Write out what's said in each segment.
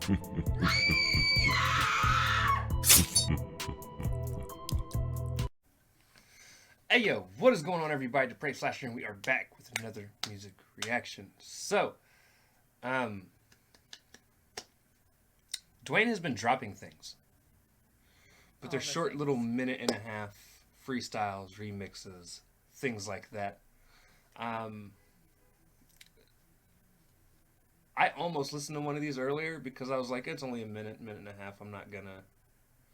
Hey yo, what is going on everybody? Depraved Slasher, and we are back with another music reaction. So, Duane has been dropping things. But they're short little minute and a half freestyles, remixes, things like that. I almost listened to one of these earlier because I was like, it's only a minute and a half. I'm not gonna...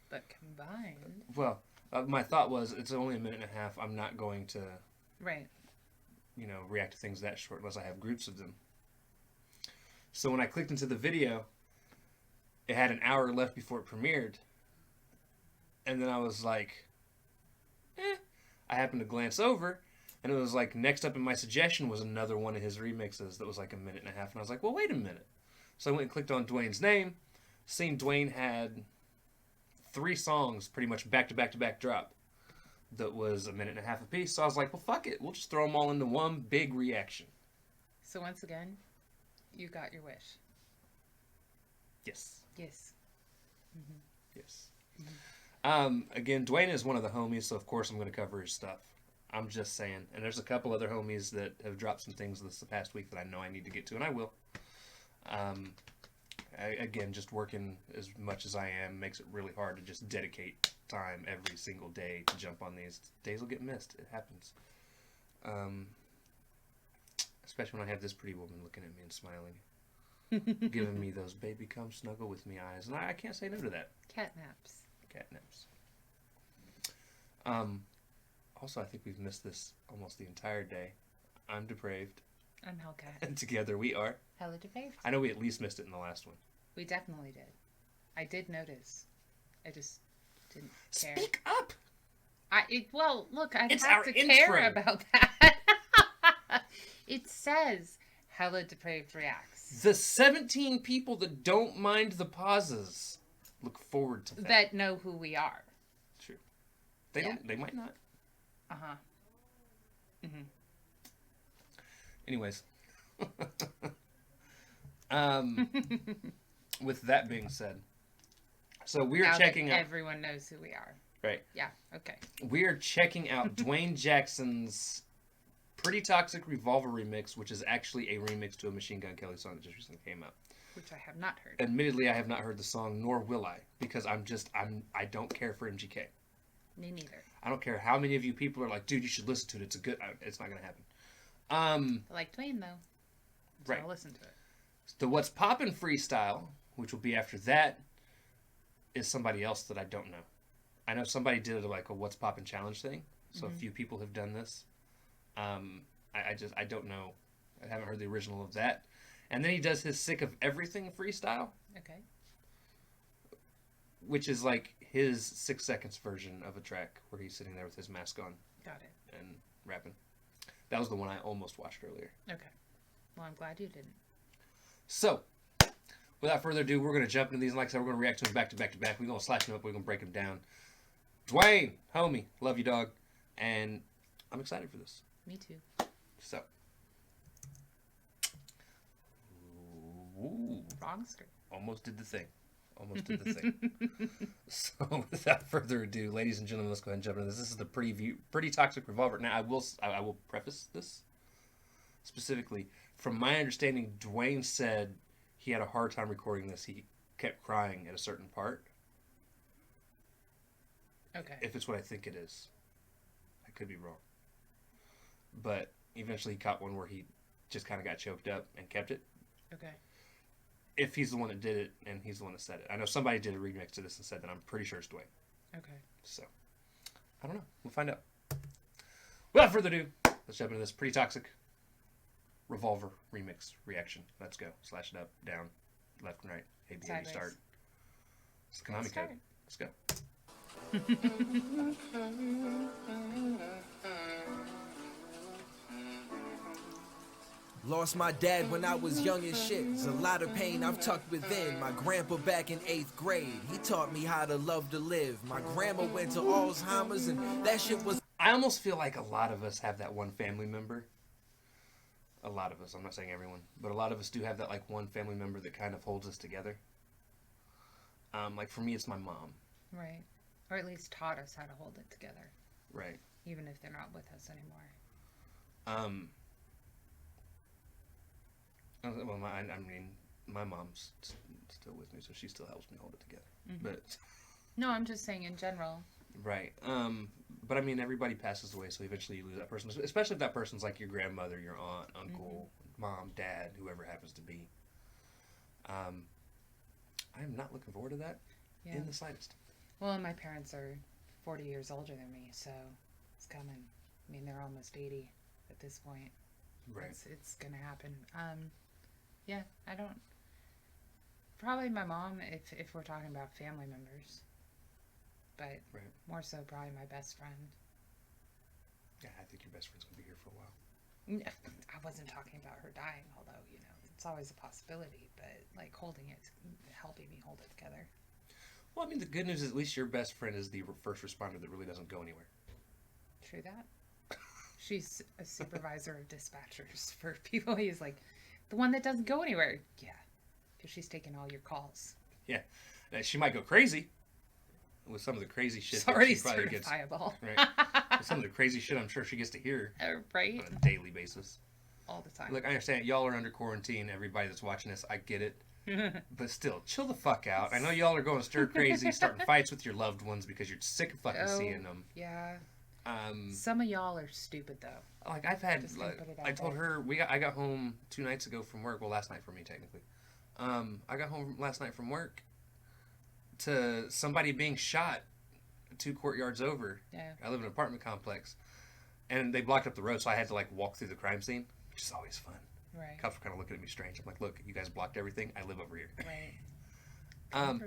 But combined... Well, my thought was, it's only a minute and a half. I'm not going to... Right. You know, react to things that short unless I have groups of them. So when I clicked into the video, it had an hour left before it premiered. And then I was like, I happened to glance over, and it was like, next up in my suggestion was another one of his remixes that was like a minute and a half. And I was like, well, wait a minute. So I went and clicked on Duane's name, seen Duane had 3 songs pretty much back to back to back drop that was a minute and a half a piece. So I was like, well, fuck it. We'll just throw them all into one big reaction. So once again, you got your wish. Yes. Yes. Mm-hmm. Yes. Mm-hmm. Again, Duane is one of the homies, so of course I'm going to cover his stuff. I'm just saying. And there's a couple other homies that have dropped some things this past week that I know I need to get to, and I will. Again, just working as much as I am makes it really hard to just dedicate time every single day to jump on these. Days will get missed. It happens. Especially when I have this pretty woman looking at me and smiling. Giving me those baby come snuggle with me eyes. And I can't say no to that. Catnaps. Catnaps. Also, I think we've missed this almost the entire day. I'm Depraved. I'm Hellcat. And together we are... HellaDepraved. I know we at least missed it in the last one. We definitely did. I did notice. I just didn't care. Speak up! Well, look, I It's have our to intro. care about that. It says HellaDepraved reacts. The 17 people that don't mind the pauses look forward to that. That know who we are. True. They don't. They might not. Uh-huh. Mm-hmm. Anyways. With that being said, so we are checking out... Everyone knows who we are. Right. Yeah, okay. We are checking out Duane Jackson's Pretty Toxic Revolver remix, which is actually a remix to a Machine Gun Kelly song that just recently came out. Which I have not heard. Admittedly, I have not heard the song, nor will I, because I don't care for MGK. Me neither. I don't care how many of you people are like, dude, you should listen to it. It's not going to happen. I like Duane, though. So right. I'll listen to it. The What's Poppin' freestyle, which will be after that, is somebody else that I don't know. I know somebody did like a What's Poppin' challenge thing, so a few people have done this. I don't know. I haven't heard the original of that. And then he does his Sick of Everything freestyle. Okay. Which is like his 6 seconds version of a track where he's sitting there with his mask on. Got it. And rapping. That was the one I almost watched earlier. Okay. Well, I'm glad you didn't. So, without further ado, we're going to jump into these. And like I said, we're going to react to them back to back to back. We're going to slash them up. We're going to break them down. Duane, homie, love you, dog. And I'm excited for this. Me too. So. Ooh. Wrong skirt. Almost did the thing. So, without further ado, ladies and gentlemen, let's go ahead and jump into this. This is the Pretty Toxic Revolver. Now, I will preface this specifically. From my understanding, Duane said he had a hard time recording this. He kept crying at a certain part. Okay. If it's what I think it is. I could be wrong. But eventually he caught one where he just kind of got choked up and kept it. Okay. If he's the one that did it, and he's the one that said it. I know somebody did a remix to this and said that. I'm pretty sure it's Duane. Okay. So, I don't know. We'll find out. Without further ado, let's jump into this Pretty Toxic Revolver remix reaction. Let's go. Slash it up, down, left and right. A, B, A, start. It's the Konami code. Let's go. Lost my dad when I was young as shit. It's a lot of pain I've tucked within. My grandpa back in 8th grade, he taught me how to love to live. My grandma went to Alzheimer's and that shit was... I almost feel like a lot of us have that one family member. A lot of us. I'm not saying everyone. But a lot of us do have that like one family member that kind of holds us together. Like for me, it's my mom. Right. Or at least taught us how to hold it together. Right. Even if they're not with us anymore. Well, I mean, my mom's still with me, so she still helps me hold it together. Mm-hmm. But no, I'm just saying in general. Right. But I mean, everybody passes away, so eventually you lose that person, especially if that person's like your grandmother, your aunt, uncle, mom, dad, whoever happens to be. I am not looking forward to that in the slightest. Well, and my parents are 40 years older than me, so it's coming. I mean, they're almost 80 at this point. Right. It's going to happen. Yeah, I don't... Probably my mom, if we're talking about family members. But more so probably my best friend. Yeah, I think your best friend's going to be here for a while. I wasn't talking about her dying, although, you know, it's always a possibility, but like holding it, helping me hold it together. Well, I mean, the good news is at least your best friend is the first responder that really doesn't go anywhere. True that. She's a supervisor of dispatchers for people. He's like, the one that doesn't go anywhere. Yeah, because she's taking all your calls. Yeah. Now, she might go crazy with some of the crazy shit It's already that she probably gets. certifiable. Right. With some of the crazy shit I'm sure she gets to hear Right? on a daily basis. All the time. Look, I understand y'all are under quarantine. Everybody that's watching this, I get it. But still, chill the fuck out. I know y'all are going stir crazy, starting fights with your loved ones because you're sick of fucking seeing them. Yeah. Some of y'all are stupid though. Like I've had, I told there. her I got home 2 nights ago from work. Well, last night for me technically. I got home last night from work to somebody being shot 2 courtyards over. Yeah. I live in an apartment complex, and they blocked up the road, so I had to like walk through the crime scene, which is always fun. Right. Cops were kind of looking at me strange. I'm like, look, you guys blocked everything. I live over here. Right.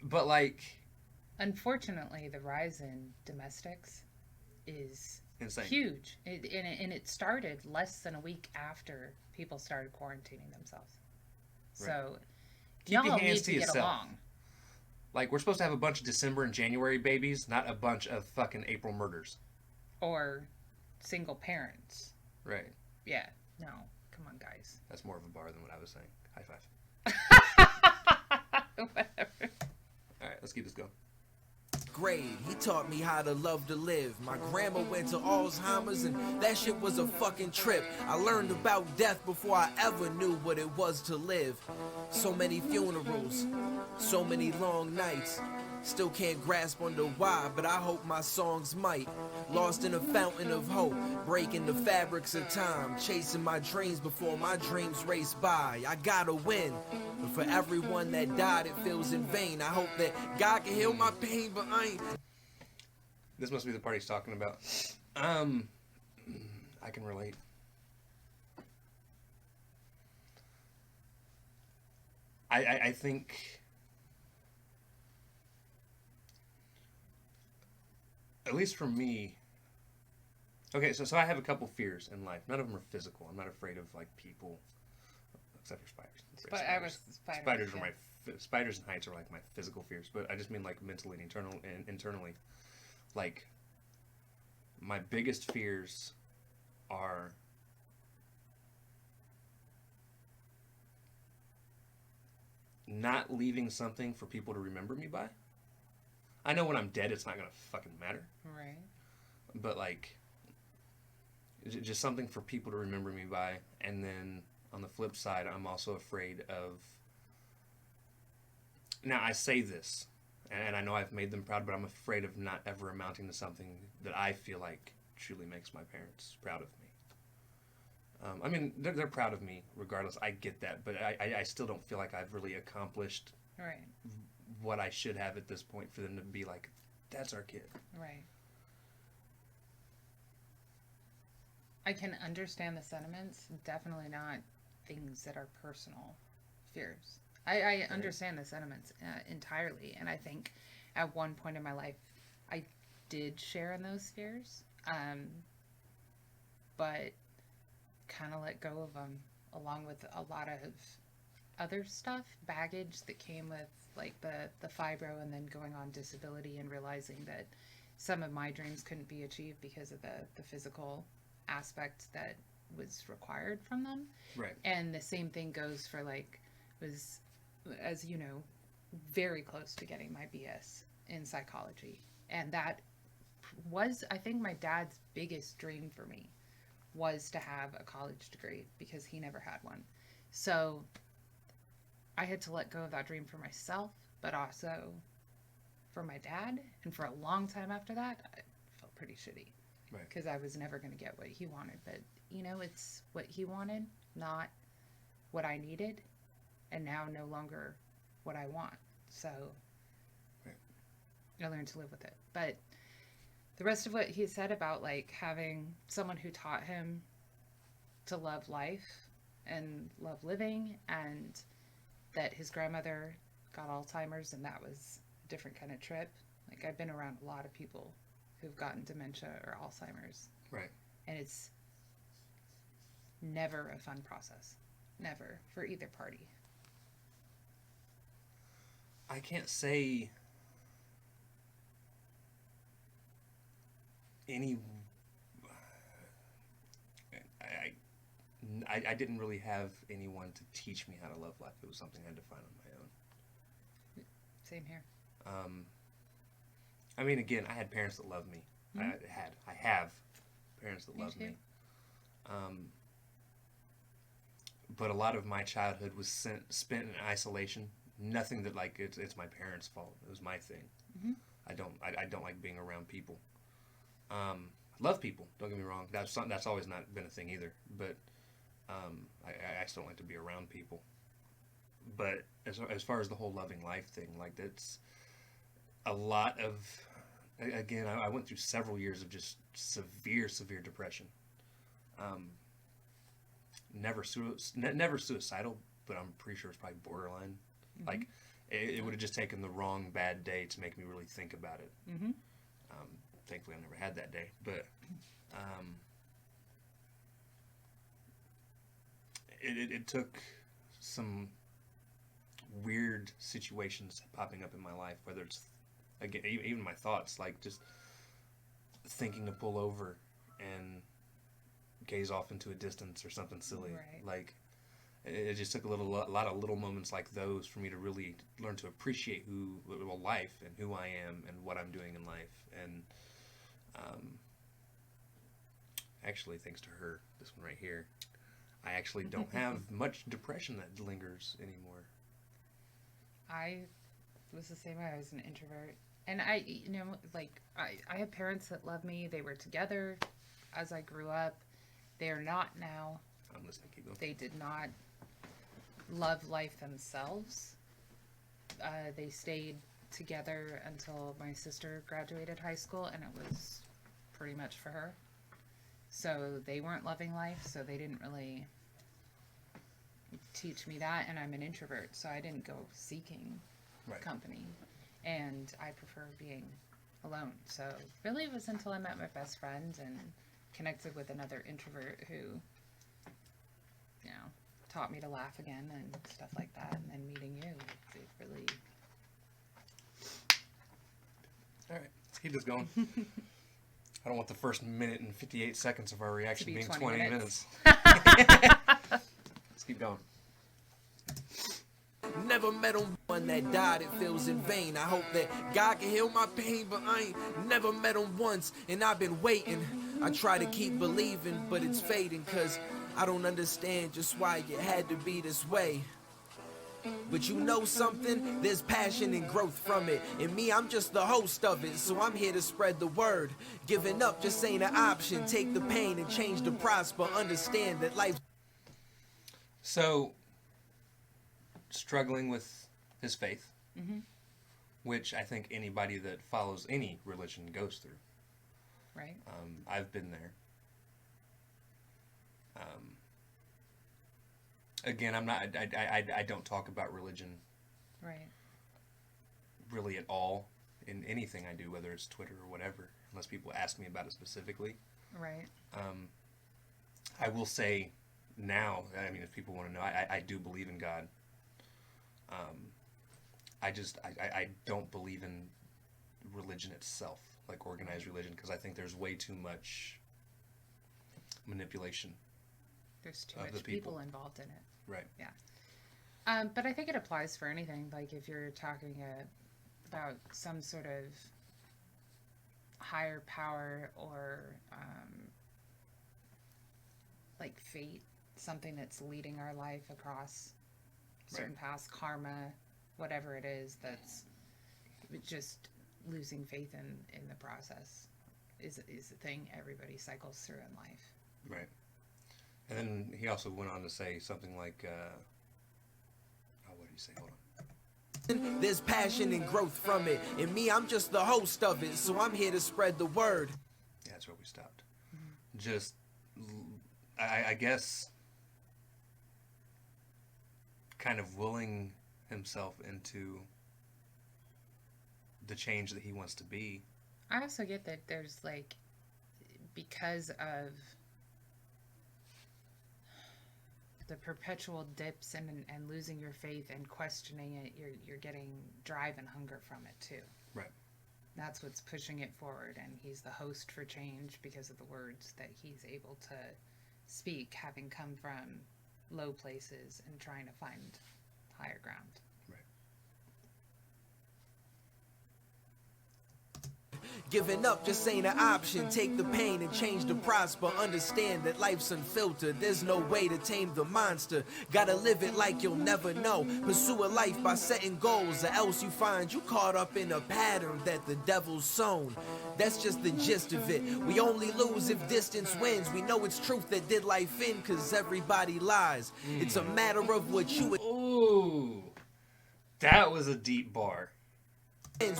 But like, unfortunately, the rise in domestics is insane. Huge. And it started less than a week after people started quarantining themselves. Right. So Keep y'all your hands need to to get yourself. along. Like, we're supposed to have a bunch of December and January babies, not a bunch of fucking April murders. Or single parents. Right. Yeah. No. Come on, guys. That's more of a bar than what I was saying. High five. Whatever. All right, let's keep this going. Grade, he taught me how to love to live. My grandma went to Alzheimer's and that shit was a fucking trip. I learned about death before I ever knew what it was to live. So many funerals, so many long nights. Still can't grasp under why, but I hope my songs might. Lost in a fountain of hope, breaking the fabrics of time, chasing my dreams before my dreams race by. I gotta win, but for everyone that died, it feels in vain. I hope that God can heal my pain, but I ain't. This must be the part he's talking about. I can relate. I think, at least for me, okay, so I have a couple fears in life. None of them are physical. I'm not afraid of like people, except for spiders. Spiders are my spiders and heights are like my physical fears, but I just mean like mentally and internally. Like, my biggest fears are not leaving something for people to remember me by. I know when I'm dead, it's not gonna fucking matter. Right. But like, just something for people to remember me by. And then on the flip side, I'm also afraid of. Now I say this, and I know I've made them proud, but I'm afraid of not ever amounting to something that I feel like truly makes my parents proud of me. I mean, they're proud of me regardless. I get that, but I still don't feel like I've really accomplished Right. what I should have at this point for them to be like, that's our kid. Right. I can understand the sentiments. Definitely not things that are personal fears. I understand the sentiments entirely, and I think at one point in my life I did share in those fears, but kind of let go of them, along with a lot of other stuff, baggage that came with like the fibro and then going on disability and realizing that some of my dreams couldn't be achieved because of the physical aspect that was required from them. Right. And the same thing goes for like, was, as you know, very close to getting my BS in psychology. And that was, I think, my dad's biggest dream for me was to have a college degree because he never had one. So I had to let go of that dream for myself, but also for my dad. And for a long time after that, I felt pretty shitty because I was never going to get what he wanted. But, you know, it's what he wanted, not what I needed, and now no longer what I want. So I learned to live with it. But the rest of what he said about like having someone who taught him to love life and love living, and that his grandmother got Alzheimer's and that was a different kind of trip. Like, I've been around a lot of people who've gotten dementia or Alzheimer's. Right. And it's never a fun process. Never, for either party. I can't say any. I didn't really have anyone to teach me how to love life. It was something I had to find on my own. Same here. I mean, again, I had parents that loved me. Mm-hmm. I have parents that loved too. me. But a lot of my childhood was spent in isolation. Nothing that like it's my parents' fault. It was my thing. Mm-hmm. I don't like being around people. I love people. Don't get me wrong. That's always not been a thing either. But I just don't like to be around people. But as far as the whole loving life thing, like that's a lot of. Again, I went through several years of just severe depression. Never suicidal, but I'm pretty sure it's probably borderline. Mm-hmm. Like, it would have just taken the wrong bad day to make me really think about it. Mm-hmm. Thankfully, I never had that day, but it took some weird situations popping up in my life, whether it's, again, even my thoughts, like just thinking to pull over and gaze off into a distance or something silly. Right. Like, it just took a lot of little moments like those for me to really learn to appreciate life and who I am and what I'm doing in life. And actually, thanks to her, this one right here, I actually don't have much depression that lingers anymore. I was the same way. I was an introvert. And I have parents that love me. They were together as I grew up. They are not now. I'm listening. Keep going. They did not love life themselves. They stayed together until my sister graduated high school, and it was pretty much for her. So they weren't loving life, so they didn't really teach me that, and I'm an introvert, so I didn't go seeking company, and I prefer being alone. So really it was until I met my best friend and connected with another introvert who, you know, taught me to laugh again and stuff like that, and then meeting you, it really... Alright, let's keep this going. I don't want the first minute and 58 seconds of our reaction being 20 minutes. Let's keep going. Never met on one that died, it feels in vain. I hope that God can heal my pain, but I ain't never met on once, and I've been waiting. I try to keep believing, but it's fading, cause I don't understand just why it had to be this way. But you know something? There's passion and growth from it. And me, I'm just the host of it, so I'm here to spread the word. Giving up just ain't an option. Take the pain and change to prosper. Understand that life... So, struggling with his faith, which I think anybody that follows any religion goes through. Right. I've been there. Again, I'm not. I don't talk about religion. Right. Really at all in anything I do, whether it's Twitter or whatever, unless people ask me about it specifically. Right. I will say now. I mean, if people want to know, I do believe in God. I don't believe in religion itself, like organized religion, because I think there's way too much manipulation. There's too much people involved in it. Right. Yeah. But I think it applies for anything. Like if you're talking about some sort of higher power or like fate, something that's leading our life across certain paths, karma, whatever it is, that's just losing faith in the process is a thing everybody cycles through in life. Right. And then he also went on to say something like, what did he say? Hold on. There's passion and growth from it. And me, I'm just the host of it, so I'm here to spread the word. Yeah, that's where we stopped. Just, I guess, kind of willing himself into the change that he wants to be. I also get that there's like, because of the perpetual dips and losing your faith and questioning it, you're getting drive and hunger from it too. Right. That's what's pushing it forward, and he's the host for change because of the words that he's able to speak, having come from low places and trying to find higher ground. Giving up just ain't an option. Take the pain and change to prosper. Understand that life's unfiltered. There's no way to tame the monster. Gotta live it like you'll never know. Pursue a life by setting goals, or else you find you caught up in a pattern that the devil's sown. That's just the gist of it. We only lose if distance wins. We know it's truth that did life in, cause everybody lies. It's a matter of what you... Ooh, that was a deep bar.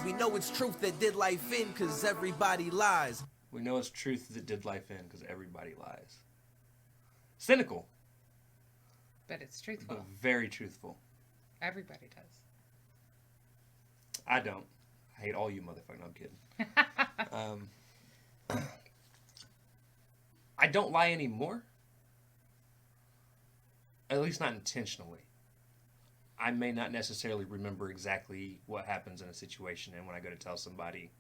We know it's truth that did life in, cause everybody lies. We know it's truth that did life in, because everybody lies. Cynical. But it's truthful. But very truthful. Everybody does. I don't. I hate all you motherfuckers. No, I'm kidding. I don't lie anymore. At least not intentionally. I may not necessarily remember exactly what happens in a situation, and when I go to tell somebody,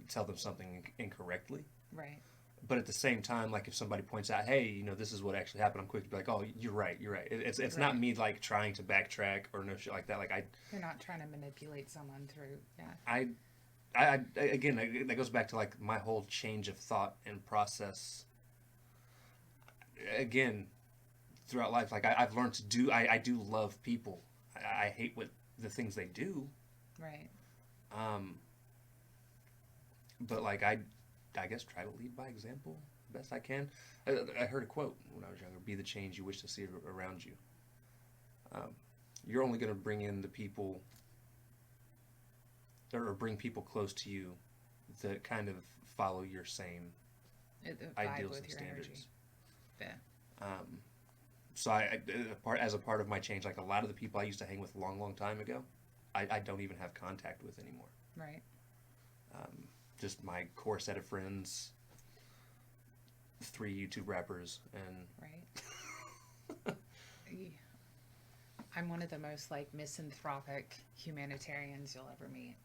tell them something incorrectly. Right. But at the same time, like if somebody points out, hey, you know, this is what actually happened, I'm quick to be like, oh, you're right. It's right. Not me like trying to backtrack or no shit like that. Like you're not trying to manipulate someone through. Yeah. I again, that goes back to like my whole change of thought and process. Again, throughout life, like I've learned to do. I do love people. I hate what the things they do. Right. But like I guess try to lead by example best I can. I heard a quote when I was younger: "Be the change you wish to see around you." You're only going to bring in the people, or bring people close to you that kind of follow your same ideals and standards. Yeah. So as a part of my change, like a lot of the people I used to hang with a long time ago, I don't even have contact with anymore. Right. Just my core set of friends, 3 YouTube rappers, and... Right. I'm one of the most, like, misanthropic humanitarians you'll ever meet.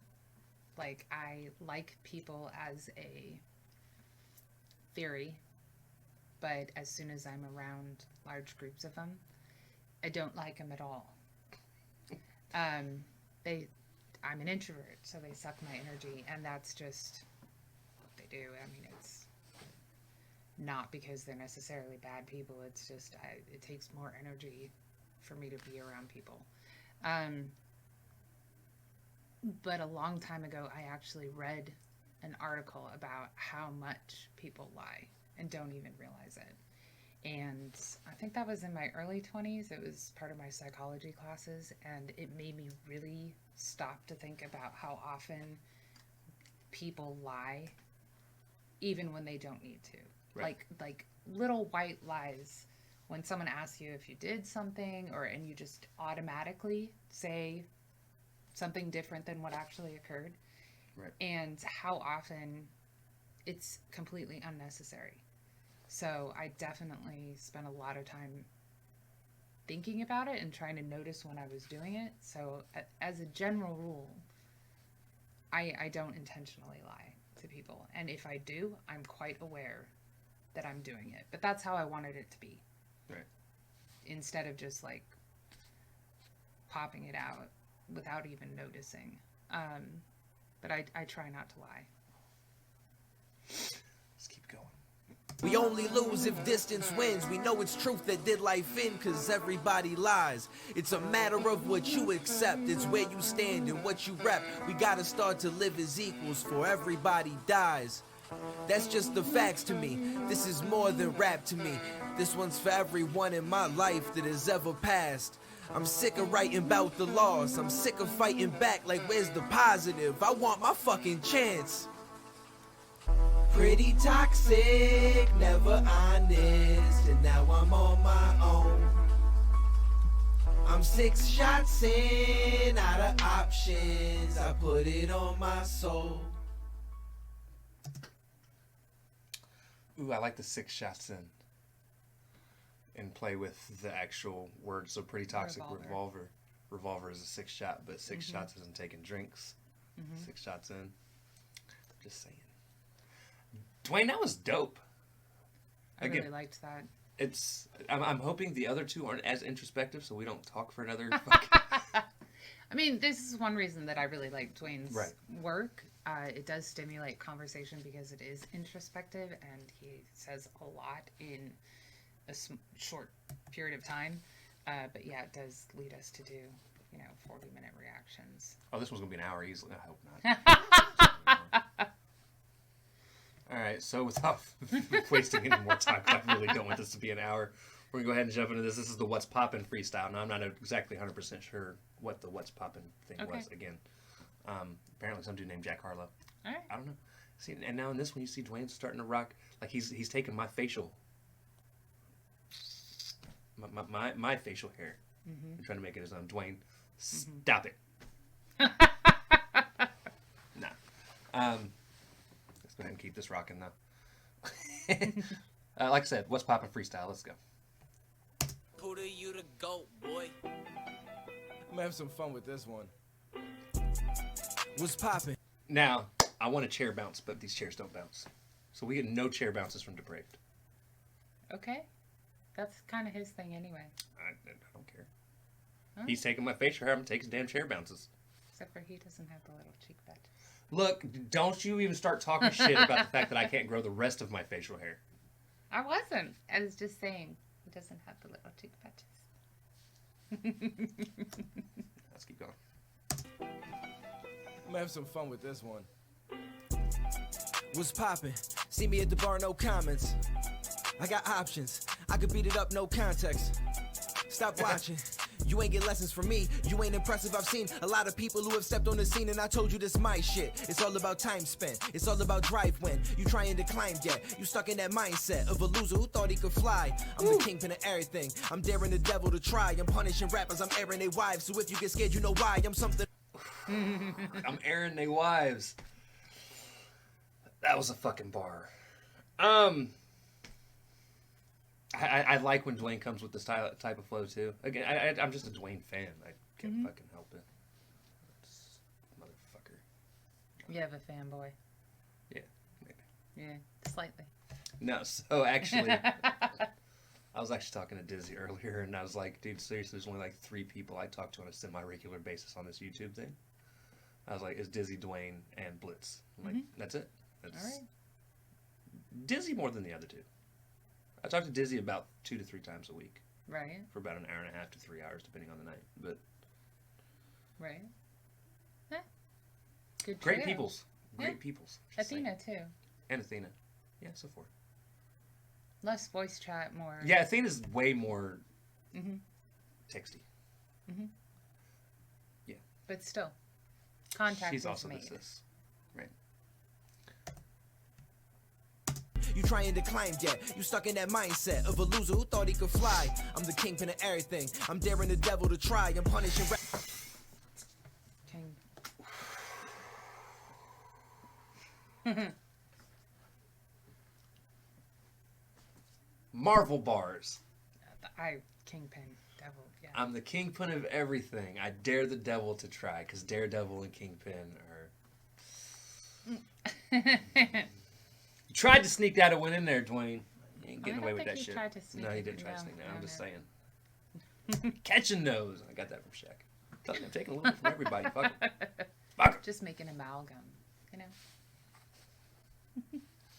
Like, I like people as a theory, but as soon as I'm around large groups of them, I don't like them at all. I'm an introvert, so they suck my energy, and that's just what they do. I mean, it's not because they're necessarily bad people. It's just it takes more energy for me to be around people. But a long time ago, I actually read an article about how much people lie and don't even realize it. And I think that was in my early 20s. It was part of my psychology classes, and it made me really stop to think about how often people lie, even when they don't need to. Right. Like little white lies. When someone asks you if you did something, and you just automatically say something different than what actually occurred. Right. And how often it's completely unnecessary. So I definitely spent a lot of time thinking about it and trying to notice when I was doing it. So as a general rule, I don't intentionally lie to people. And if I do, I'm quite aware that I'm doing it. But that's how I wanted it to be. Right. Instead of just like popping it out without even noticing. But I try not to lie. Let's keep going. We only lose if distance wins. We know it's truth that did life in, cause everybody lies. It's a matter of what you accept. It's where you stand and what you rep. We gotta start to live as equals, for everybody dies. That's just the facts to me. This is more than rap to me. This one's for everyone in my life that has ever passed. I'm sick of writing about the loss. I'm sick of fighting back like where's the positive? I want my fucking chance. Pretty toxic, never honest, and now I'm on my own. I'm 6 shots in, out of options, I put it on my soul. Ooh, I like the 6 shots in. And play with the actual words. So pretty toxic. Revolver. Revolver is a 6 shot, but 6 shots isn't taking drinks. 6 shots in. Just saying. Duane, that was dope. I really liked that. I'm hoping the other two aren't as introspective, so we don't talk for another. I mean, this is one reason that I really like Duane's work. It does stimulate conversation because it is introspective, and he says a lot in a short period of time. But yeah, it does lead us to do, 40-minute reactions. Oh, this one's gonna be an hour easily. I hope not. All right, so without wasting any more time, I really don't want this to be an hour. We're gonna go ahead and jump into this. This is the What's Poppin' freestyle. Now, I'm not exactly 100% sure what the What's Poppin' thing was. Again, apparently some dude named Jack Harlow. All right. I don't know. See, and now in this one, you see Duane starting to rock like he's taking my facial, my facial hair, and trying to make it his own. Duane, stop it. Nah. Let's go ahead and keep this rocking though. Like I said, What's Poppin' freestyle. Let's go. Put you to go, boy. I'm gonna have some fun with this one. What's poppin'? Now, I want a chair bounce, but these chairs don't bounce. So we get no chair bounces from Depraved. Okay. That's kind of his thing anyway. I don't care. Huh? He's taking my facial hair. I'm taking damn chair bounces. Except for he doesn't have the little cheek patches. Look, don't you even start talking shit about the fact that I can't grow the rest of my facial hair. I wasn't. I was just saying he doesn't have the little cheek patches. Let's keep going. I'm gonna have some fun with this one. What's poppin'? See me at the bar, no comments. I got options. I could beat it up, no context. Stop watching. You ain't get lessons from me. You ain't impressive. I've seen a lot of people who have stepped on the scene, and I told you this my shit. It's all about time spent. It's all about drive when you trying to climb yet. You stuck in that mindset of a loser who thought he could fly. I'm the kingpin of everything. I'm daring the devil to try. I'm punishing rappers. I'm airing their wives. So if you get scared, you know why. I'm something. I'm airing their wives. That was a fucking bar. I like when Duane comes with this type of flow too. Again, I'm just a Duane fan. I can't fucking help it. Motherfucker. You have a fanboy. Yeah, maybe. Yeah, slightly. No, so actually, I was actually talking to Dizzy earlier, and I was like, dude, seriously, there's only like 3 people I talk to on a semi-regular basis on this YouTube thing. I was like, it's Dizzy, Duane, and Blitz. I'm like, that's it. That's all right. Dizzy more than the other 2. I talk to Dizzy about 2 to 3 times a week. Right. For about an hour and a half to 3 hours, depending on the night. But right. Yeah. Good. Great peoples. Great peoples. Athena too. And Athena. Yeah, so forth. Less voice chat, more. Yeah, Athena's way more texty. Yeah. But still, contact. She's also made. this. Right. You trying to climb yet. You stuck in that mindset of a loser who thought he could fly. I'm the kingpin of everything. I'm daring the devil to try. I'm punishing King. Marvel bars. Kingpin, devil, yeah. I'm the kingpin of everything. I dare the devil to try, because Daredevil and Kingpin are... You tried to sneak that one in there, Duane. You ain't getting away with that shit. Tried to sneak no, he didn't try to sneak that. I'm just saying. Catching those. I got that from Shaq. telling you, I'm taking a little bit from everybody. Fuck 'em. Fuck 'em. Just make an amalgam, you know?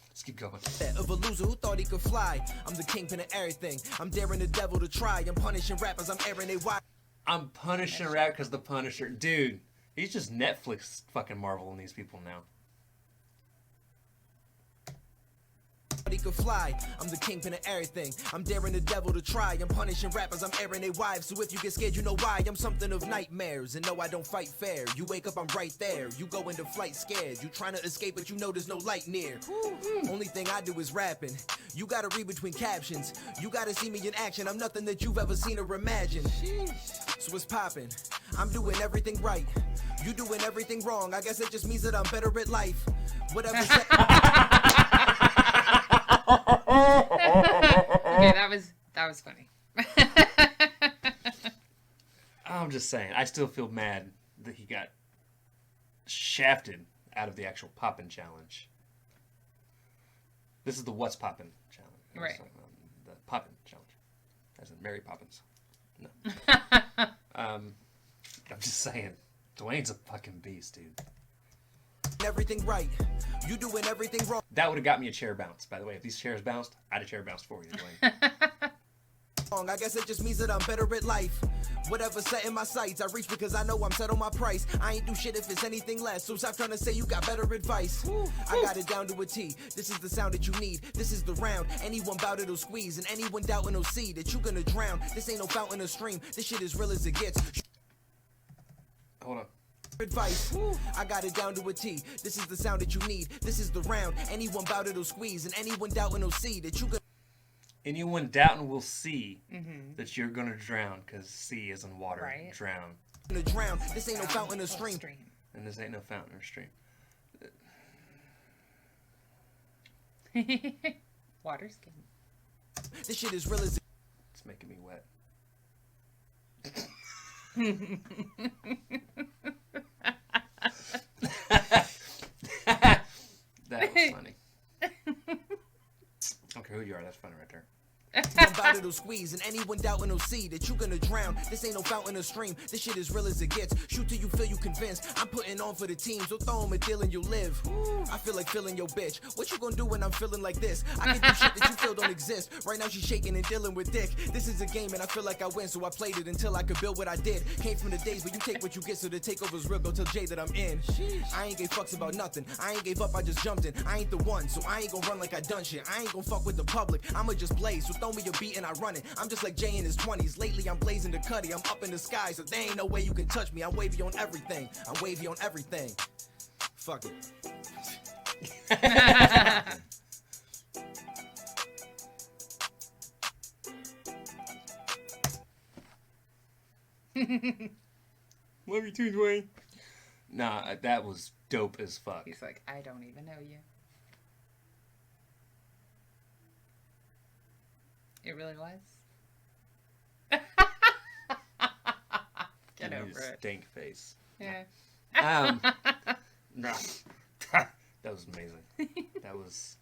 Let's keep going. Of a loser who thought he could fly. I'm the kingpin of everything. I'm daring the devil to try. I'm punishing rappers. I'm airing they wide. I'm punishing rap because the Punisher. Dude, he's just Netflix fucking marveling these people now. He could fly. I'm the kingpin of everything. I'm daring the devil to try. I'm punishing rappers. I'm airing their wives. So if you get scared, you know why. I'm something of nightmares. And no, I don't fight fair. You wake up, I'm right there. You go into flight scared. You trying to escape, but you know there's no light near. Only thing I do is rapping. You gotta read between captions. You gotta see me in action. I'm nothing that you've ever seen or imagined. So it's popping. I'm doing everything right. You doing everything wrong. I guess it just means that I'm better at life. Whatever. Okay, that was funny. I'm just saying, I still feel mad that he got shafted out of the actual Poppin' Challenge. This is the What's Poppin' Challenge. Right. The Poppin' Challenge. As in Mary Poppins. No. I'm just saying, Dwayne's a fucking beast, dude. Everything right. You doing everything wrong. That would have got me a chair bounce, by the way. If these chairs bounced, I'd have chair bounced for you, Dwayne. I guess it just means that I'm better at life. Whatever set in my sights, I reach because I know I'm set on my price. I ain't do shit if it's anything less, so stop trying to say you got better advice. I got it down to a T. This is the sound that you need. This is the round. Anyone bout it'll squeeze, and anyone doubting will see that you gonna drown. This ain't no fountain or stream. This shit is real as it gets. Hold on. Advice. I got it down to a T. This is the sound that you need. This is the round. Anyone bout it'll squeeze, and anyone doubting will see that you gonna. Anyone doubting will see that you're gonna drown, because sea is in water. Right. Drown. Drown. This ain't no fountain or stream. And this ain't no fountain or stream. Water skin. This shit is real as it. It's making me wet. That was funny. I don't care who you are, that's funny right there. About it'll squeeze, and anyone doubting will see that you gonna drown. This ain't no fountain or stream. This shit is real as it gets. Shoot till you feel you convinced. I'm putting on for the team, so throw 'em a deal and you live. I feel like feeling your bitch. What you gonna do when I'm feeling like this? I can do shit that you feel don't exist. Right now she's shaking and dealing with dick. This is a game and I feel like I win, so I played it until I could build what I did. Came from the days where you take what you get, so the takeover's real. Go tell Jay that I'm in. I ain't gave fucks about nothing. I ain't gave up, I just jumped in. I ain't the one, so I ain't gonna run like I done shit. I ain't gonna fuck with the public. I'ma just blaze, so throw me a beat and I run it. I'm just like Jay in his 20s. Lately I'm blazing the cutty. I'm up in the sky, so there ain't no way you can touch me. I'm wavy on everything. I'm wavy on everything. Fuck it. Love you too, Dwayne. Nah, that was dope as fuck. He's like, I don't even know you. It really was? Get You over it. Stank face. Yeah. Nah. That was amazing. That was.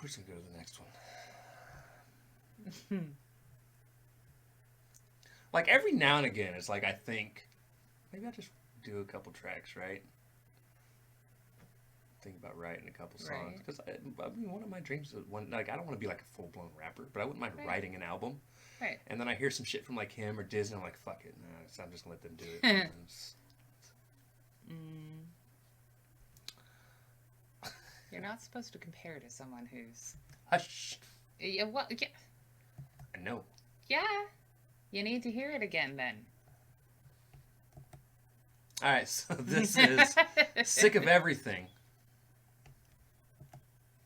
We're just gonna go to the next one. Like every now and again, it's like I think maybe I'll just do a couple tracks, right? Think about writing a couple songs because I mean, one of my dreams is I don't want to be like a full blown rapper, but I wouldn't mind writing an album. Right. And then I hear some shit from like him or Disney, I'm like, fuck it, nah, so I'm just gonna let them do it. You're not supposed to compare to someone who's. Hush. Yeah. Well. Yeah. I know. Yeah. You need to hear it again then. All right, so this is Sick of Everything.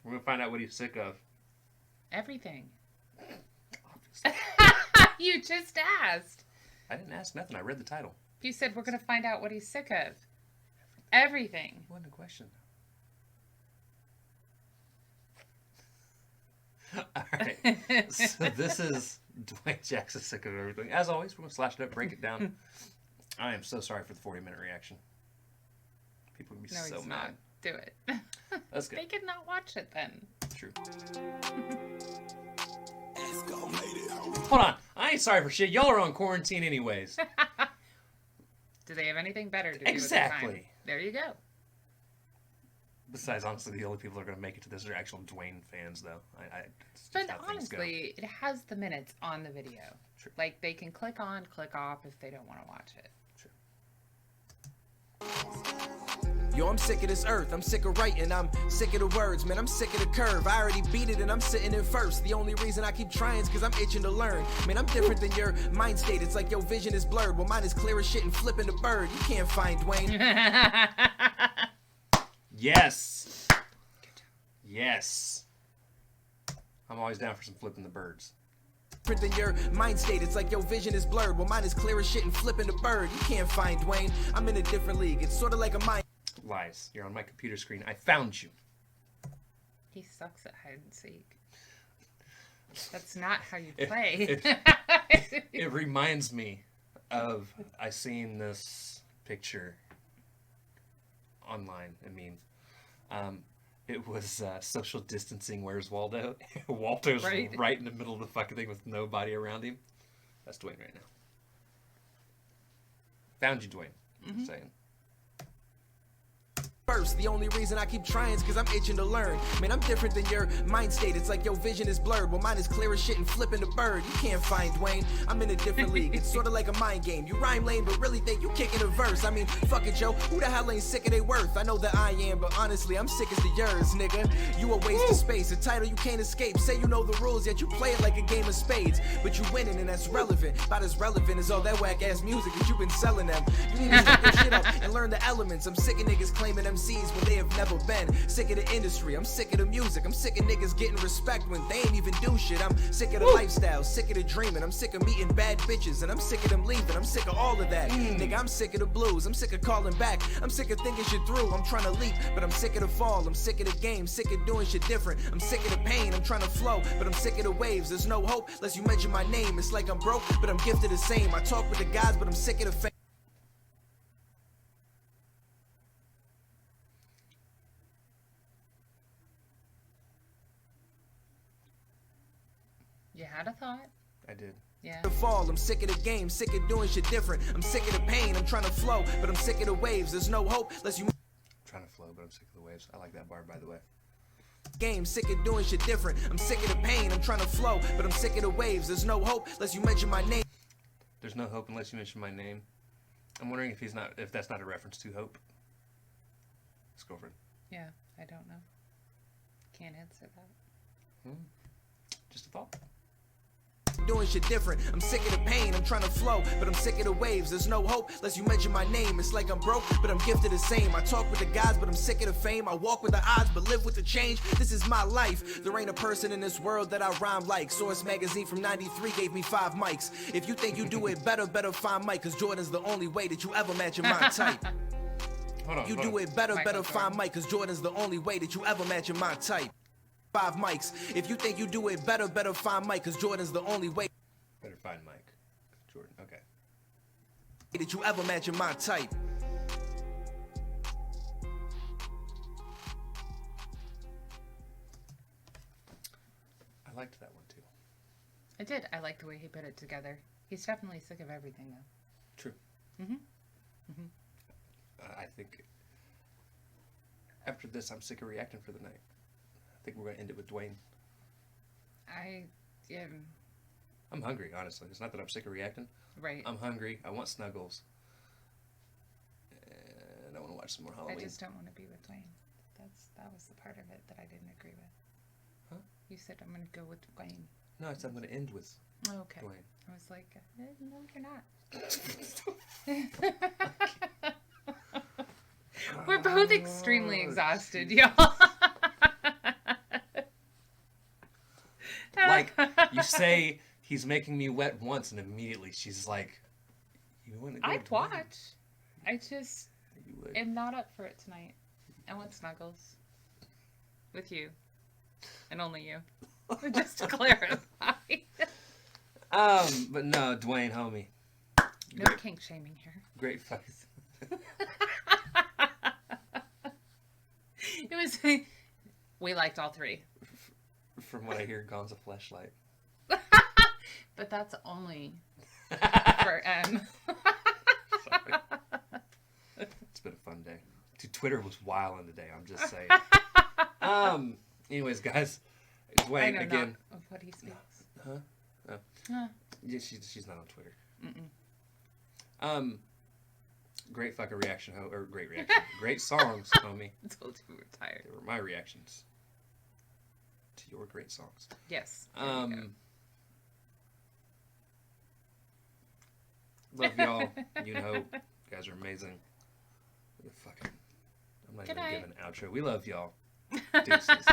We're gonna find out what he's sick of. Everything. Obviously. You just asked. I didn't ask nothing. I read the title. You said we're going to find out what he's sick of. Everything. It wasn't a question. All right. So this is Duane Jackson Sick of Everything. As always, we're going to slash it up, break it down. I am so sorry for the 40-minute reaction. People are going to be so mad. Not. Do it. Let's go. They could not watch it then. True. Hold on. I ain't sorry for shit. Y'all are on quarantine anyways. Do they have anything better to do with Exactly. the time? There you go. Besides, honestly, the only people who are going to make it to this are actual Duane fans, though. It's just But how things go. honestly, it has the minutes on the video. True. Like, they can click on, click off if they don't want to watch it. Yo, I'm sick of this earth, I'm sick of writing, I'm sick of the words, man, I'm sick of the curve. I already beat it and I'm sitting in first. The only reason I keep trying is cause I'm itching to learn. Man, I'm different than your mind state, it's like your vision is blurred. Well, mine is clear as shit and flipping the bird. You can't find Duane. Yes. Yes. I'm always down for some flipping the birds. Different than your mind state, it's like your vision is blurred. Well, mine is clear as shit and flipping the bird. You can't find Duane. I'm in a different league, it's sort of like a mind. Lies. You're on my computer screen. I found you. He sucks at hide and seek. That's not how you play. It reminds me of I seen this picture online. I mean, it was social distancing. Where's Waldo? Waldo's right in the middle of the fucking thing with nobody around him. That's Duane right now. Found you, Duane. Just saying. First, the only reason I keep trying is cause I'm itching to learn. Man, I'm different than your mind state, it's like your vision is blurred. Well, mine is clear as shit and flipping the bird. You can't find Duane. I'm in a different league, it's sort of like a mind game. You rhyme lame, but really think you kicking a verse. I mean, fuck it, Joe, who the hell ain't sick of their worth? I know that I am, but honestly, I'm sick as the yours, nigga. You a waste of space, a title you can't escape. Say you know the rules, yet you play it like a game of spades. But you winning, and that's relevant. About as relevant as all that whack-ass music that you've been selling them. You need to step your shit up and learn the elements. I'm sick of niggas claiming MCs when they have never been. Sick of the industry, I'm sick of the music. I'm sick of niggas getting respect when they ain't even do shit. I'm sick of the lifestyle, sick of the dreaming. I'm sick of meeting bad bitches and I'm sick of them leaving. I'm sick of all of that. Nigga, I'm sick of the blues. I'm sick of calling back. I'm sick of thinking shit through. I'm trying to leap, but I'm sick of the fall. I'm sick of the game, sick of doing shit different. I'm sick of the pain, I'm trying to flow, but I'm sick of the waves. There's no hope unless you mention my name. It's like I'm broke, but I'm gifted the same. I talk with the guys, but I'm sick of the fame. You had a thought. I did. Yeah. The fall, I'm sick of the game, sick of doing shit different. I'm sick of the pain, I'm trying to flow, but I'm sick of the waves. There's no hope unless you Trying to flow, but I'm sick of the waves. I like that bar, by the way. game, sick of doing shit different. I'm sick of the pain, I'm trying to flow, but I'm sick of the waves. There's no hope unless you mention my name. There's no hope unless you mention my name. I'm wondering if that's not a reference to Hope. His girlfriend. Yeah, I don't know. Can't answer that. Just a thought. Doing shit different. I'm sick of the pain, I'm trying to flow, but I'm sick of the waves. There's no hope unless you mention my name. It's like I'm broke, but I'm gifted the same. I talk with the guys, but I'm sick of the fame. I walk with the odds, but live with the change. This is my life. There ain't a person in this world that I rhyme like. Source magazine from 93 gave me 5 mics. If you think you do it better find Mike, cause Jordan's the only way that you ever match in my type. Hold on. You hold do on. it better Michael find Mike, cause Jordan's the only way that you ever match in my type. 5 mics. If you think you do it better find Mike, cause Jordan's the only way Better find Mike. Jordan. Okay. that you ever match in my type. I liked that one too. I did. I like the way he put it together. He's definitely sick of everything, though. True. Mhm. Mhm. I think after this, I'm sick of reacting for the night. I think we're going to end it with Duane. Yeah, I'm hungry, honestly. It's not that I'm sick of reacting. right. I'm hungry. I want snuggles. And I want to watch some more Halloween. I just don't want to be with Duane. That was the part of it that I didn't agree with. Huh? You said I'm going to go with Duane. No, I said I'm going to end with Oh, okay. Duane. I was like, no, you're not. We're both extremely exhausted, y'all. Like, you say he's making me wet once, and immediately she's like, you want to go I'd Duane? watch. I just You would. am not up for it tonight. I want snuggles. With you. And only you. Just to clarify. But no, Duane, homie. No Great, kink shaming here. great fucking... It was... We liked all three. From what I hear, Gon's a fleshlight. But that's only for M. Sorry. It's been a fun day. Dude, Twitter was wilding today. I'm just saying. Anyways, guys, Duane again. Not of what he speaks. Huh? Oh. Huh. Yeah, she's not on Twitter. Mm-mm. Great fucking reaction, or great reaction. Great songs, homie. I told you we were tired. They were my reactions to your great songs. Yes. Love y'all. You know, you guys are amazing. I'm not Good even night. giving an outro. We love y'all. Deuces.